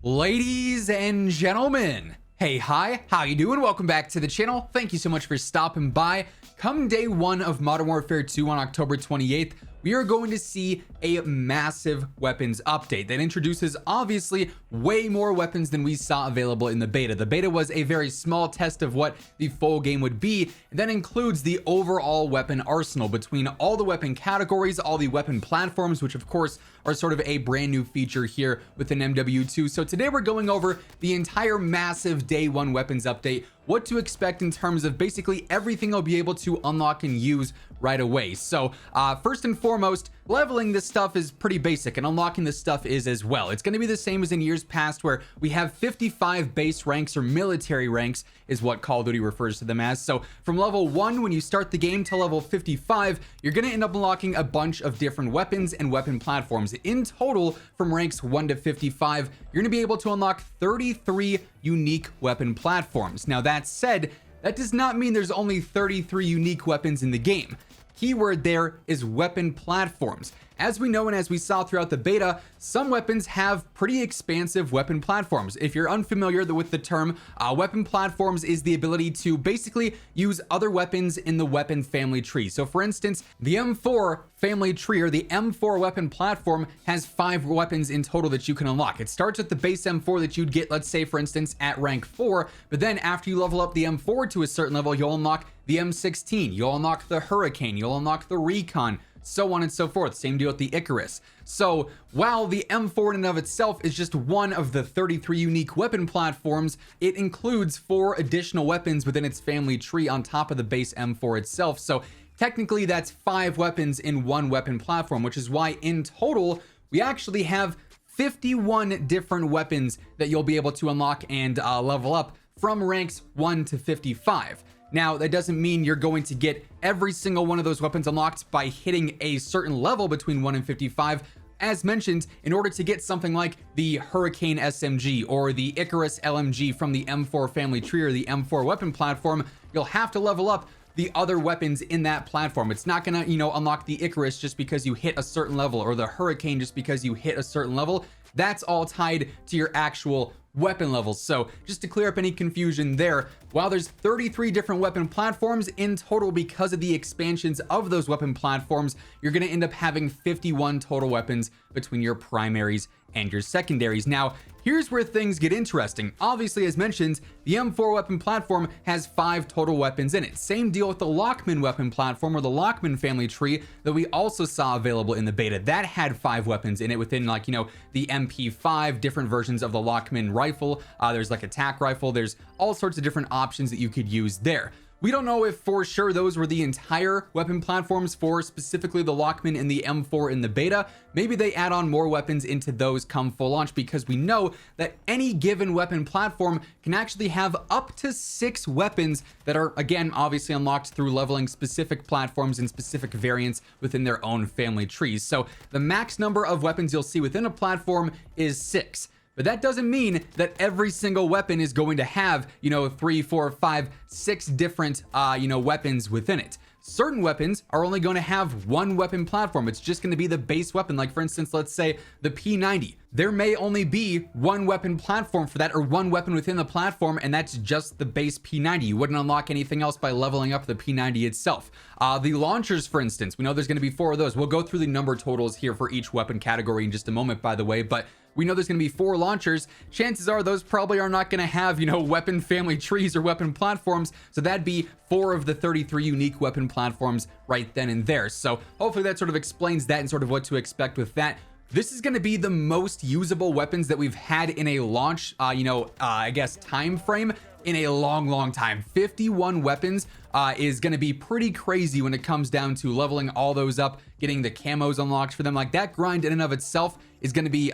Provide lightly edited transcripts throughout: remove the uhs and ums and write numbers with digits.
Ladies and gentlemen, hey, hi, how you doing? Welcome back to the channel. Thank you so much for stopping by. Come day one of Modern Warfare 2 on October 28th, we are going to see a massive weapons update that introduces obviously way more weapons than we saw available in the beta. The beta was a very small test of what the full game would be, and that includes the overall weapon arsenal between all the weapon categories, all the weapon platforms, which of course are sort of a brand new feature here within MW2. So today we're going over the entire massive day one weapons update, what to expect in terms of basically everything I'll be able to unlock and use right away. So first and foremost, leveling this stuff is pretty basic, and unlocking this stuff is as well. It's going to be the same as in years past, where we have 55 base ranks, or military ranks is what Call of Duty refers to them as. So from level 1 when you start the game to level 55, you're going to end up unlocking a bunch of different weapons and weapon platforms. In total, from ranks 1 to 55, you're going to be able to unlock 33 unique weapon platforms. Now that said, that does not mean there's only 33 unique weapons in the game. Keyword there is weapon platforms. As we know and as we saw throughout the beta, some weapons have pretty expansive weapon platforms. If you're unfamiliar with the term, weapon platforms is the ability to basically use other weapons in the weapon family tree. So for instance, the M4 family tree, or the M4 weapon platform, has 5 weapons in total that you can unlock. It starts with the base M4 that you'd get, let's say for instance, at rank 4, but then after you level up the M4 to a certain level, you'll unlock the M16, you'll unlock the Hurricane, you'll unlock the Recon, so on and so forth. Same deal with the Icarus. So while the M4 in and of itself is just one of the 33 unique weapon platforms, it includes 4 additional weapons within its family tree on top of the base M4 itself. So technically that's 5 weapons in one weapon platform, which is why in total we actually have 51 different weapons that you'll be able to unlock and level up from ranks 1 to 55. Now, that doesn't mean you're going to get every single one of those weapons unlocked by hitting a certain level between 1 and 55. As mentioned, in order to get something like the Hurricane SMG or the Icarus LMG from the M4 family tree or the M4 weapon platform, you'll have to level up the other weapons in that platform. It's not gonna, unlock the Icarus just because you hit a certain level, or the Hurricane just because you hit a certain level. That's all tied to your actual weapon levels. So just to clear up any confusion there, while there's 33 different weapon platforms in total, because of the expansions of those weapon platforms, you're going to end up having 51 total weapons between your primaries and your secondaries. Now, here's where things get interesting. Obviously, as mentioned, the M4 weapon platform has 5 total weapons in it. Same deal with the Lockman weapon platform, or the Lockman family tree, that we also saw available in the beta. That had 5 weapons in it within, the MP5, different versions of the Lockman rifle. There's like a tac rifle. There's all sorts of different options that you could use there. We don't know if for sure those were the entire weapon platforms for specifically the Lockman and the M4 in the beta. Maybe they add on more weapons into those come full launch, because we know that any given weapon platform can actually have up to 6 weapons that are, again, obviously unlocked through leveling specific platforms and specific variants within their own family trees. So the max number of weapons you'll see within a platform is 6. But that doesn't mean that every single weapon is going to have, 3, 4, 5, 6 different, weapons within it. Certain weapons are only going to have 1 weapon platform. It's just going to be the base weapon. Like for instance, let's say the P90. There may only be 1 weapon platform for that, or 1 weapon within the platform, and that's just the base P90. You wouldn't unlock anything else by leveling up the P90 itself. The launchers, for instance, we know there's going to be 4 of those. We'll go through the number totals here for each weapon category in just a moment, by the way, but we know there's going to be 4 launchers. Chances are those probably are not going to have, weapon family trees or weapon platforms. So that'd be 4 of the 33 unique weapon platforms right then and there. So hopefully that sort of explains that and sort of what to expect with that. This is going to be the most usable weapons that we've had in a launch, I guess, time frame in a long time. 51 weapons is going to be pretty crazy when it comes down to leveling all those up, getting the camos unlocked for them. Like, that grind in and of itself is going to be,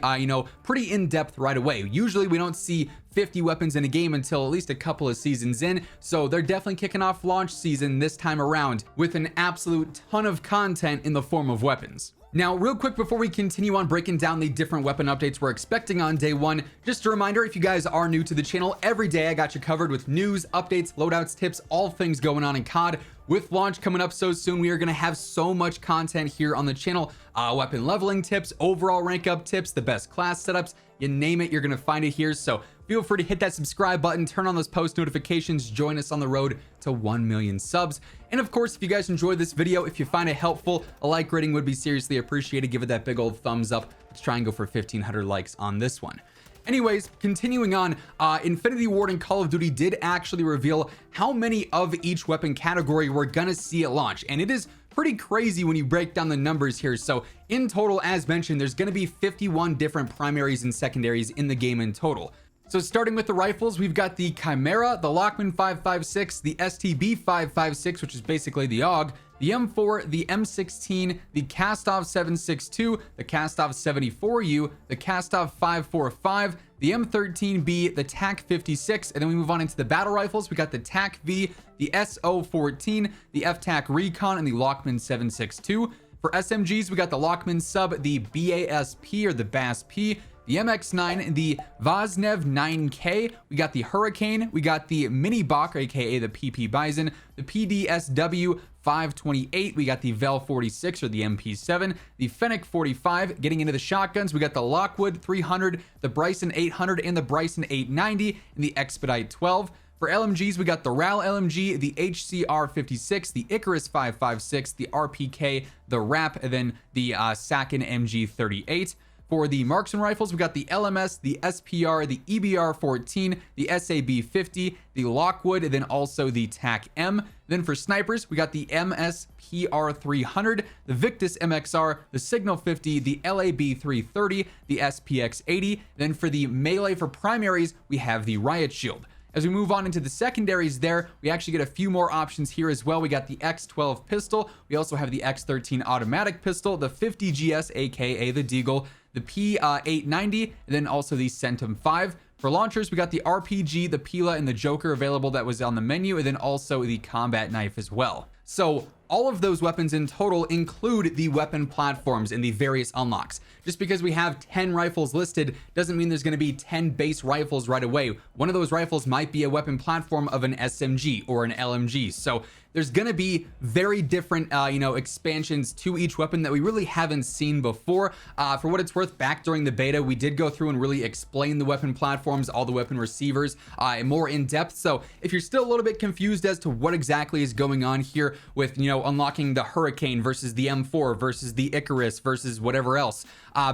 pretty in-depth right away. Usually we don't see 50 weapons in a game until at least a couple of seasons in, so they're definitely kicking off launch season this time around with an absolute ton of content in the form of weapons. Now, real quick before we continue on breaking down the different weapon updates we're expecting on day one, just a reminder, if you guys are new to the channel, every day I got you covered with news, updates, loadouts, tips, all things going on in COD. with launch coming up so soon, we are going to have so much content here on the channel. Weapon leveling tips, overall rank up tips, the best class setups, you name it, you're going to find it here. So feel free to hit that subscribe button, turn on those post notifications, join us on the road to 1 million subs. And of course, if you guys enjoyed this video, if you find it helpful, a like rating would be seriously appreciated. Give it that big old thumbs up. Let's try and go for 1,500 likes on this one. Anyways, continuing on, Infinity Ward and Call of Duty did actually reveal how many of each weapon category we're gonna see at launch, and it is pretty crazy when you break down the numbers here. So in total, as mentioned, there's gonna be 51 different primaries and secondaries in the game in total. So starting with the rifles, we've got the Chimera, the Lockman 5.56, the STB 5.56, which is basically the AUG, the M4, the M16, the Kastov 7.62, the Kastov 74U, the Kastov 5.45, the M13B, the TAC 56, and then we move on into the battle rifles. We got the TAC V, the SO14, the FTAC Recon, and the Lockman 7.62. For SMGs, we got the Lockman Sub, the BASP or the BASP, the MX9, the Vaznev 9K, we got the Hurricane, we got the Mini Bach, aka the PP Bison, the PDSW 528, we got the Vel 46 or the MP7, the Fennec 45. Getting into the shotguns, we got the Lockwood 300, the Bryson 800, and the Bryson 890, and the Expedite 12. For LMGs, we got the RAL LMG, the HCR 56, the Icarus 5.56, the RPK, the RAP, and then the Sakin MG 38. For the marksman rifles, we got the LMS, the SPR, the EBR 14, the SAB 50, the Lockwood, and then also the TAC M. Then for snipers, we got the MSPR 300, the Victus MXR, the Signal 50, the LAB 330, the SPX 80. Then for the melee for primaries, we have the Riot Shield. As we move on into the secondaries there, we actually get a few more options here as well. We got the X12 pistol. We also have the X13 automatic pistol, the 50 GS, aka the Deagle, the P890, and then also the Centum 5. For launchers, we got the RPG, the Pila, and the Joker available that was on the menu, and then also the combat knife as well. So all of those weapons in total include the weapon platforms and the various unlocks. Just because we have 10 rifles listed doesn't mean there's going to be 10 base rifles right away. One of those rifles might be a weapon platform of an SMG or an LMG. So there's going to be very different, expansions to each weapon that we really haven't seen before. For what it's worth, back during the beta, we did go through and really explain the weapon platforms, all the weapon receivers, more in depth. So if you're still a little bit confused as to what exactly is going on here with, unlocking the Hurricane versus the M4 versus the Icarus versus whatever else,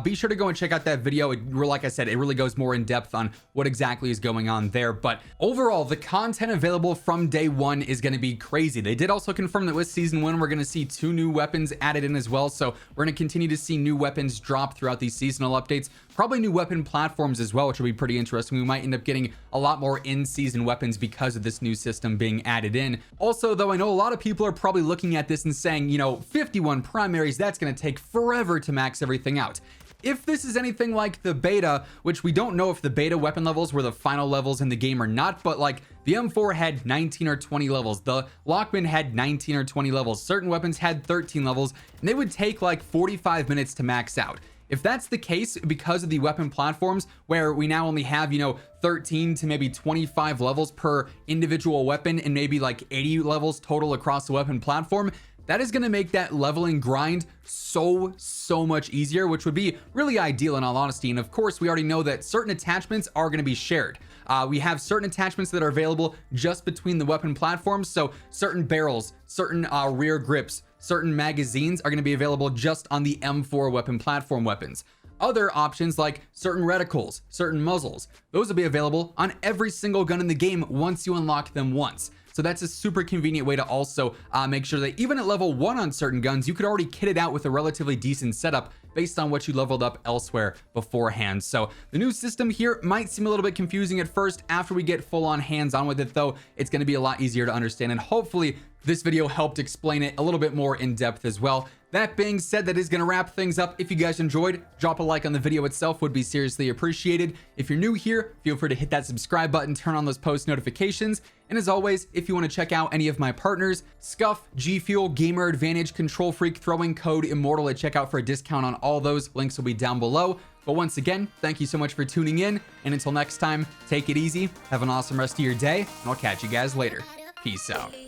be sure to go and check out that video. Like I said, it really goes more in depth on what exactly is going on there. But overall, the content available from day one is going to be crazy. They did also confirm that with season 1, we're going to see 2 new weapons added in as well. So we're going to continue to see new weapons drop throughout these seasonal updates. Probably new weapon platforms as well, which will be pretty interesting. We might end up getting a lot more in-season weapons because of this new system being added in. Also, though, I know a lot of people are probably looking at this and saying, 51 primaries, that's going to take forever to max everything out. If this is anything like the beta, which we don't know if the beta weapon levels were the final levels in the game or not, but like the M4 had 19 or 20 levels, the Lockman had 19 or 20 levels, certain weapons had 13 levels, and they would take like 45 minutes to max out. If that's the case because of the weapon platforms where we now only have, 13 to maybe 25 levels per individual weapon and maybe like 80 levels total across the weapon platform, that is going to make that leveling grind so much easier, which would be really ideal in all honesty. And of course, we already know that certain attachments are going to be shared. We have certain attachments that are available just between the weapon platforms. So certain barrels, certain rear grips, certain magazines are going to be available just on the M4 weapon platform weapons. Other options like certain reticles, certain muzzles, those will be available on every single gun in the game once you unlock them once. So that's a super convenient way to also make sure that even at level 1 on certain guns, you could already kit it out with a relatively decent setup based on what you leveled up elsewhere beforehand. So the new system here might seem a little bit confusing at first. After we get full on hands-on with it though, it's going to be a lot easier to understand, and hopefully this video helped explain it a little bit more in depth as well. That being said, that is going to wrap things up. If you guys enjoyed, drop a like on the video itself, would be seriously appreciated. If you're new here, feel free to hit that subscribe button, turn on those post notifications. And as always, if you want to check out any of my partners, Scuff, G Fuel, Gamer Advantage, Control Freak, throwing code Immortal at checkout for a discount on all those. Links will be down below. But once again, thank you so much for tuning in. And until next time, take it easy, have an awesome rest of your day, and I'll catch you guys later. Peace out.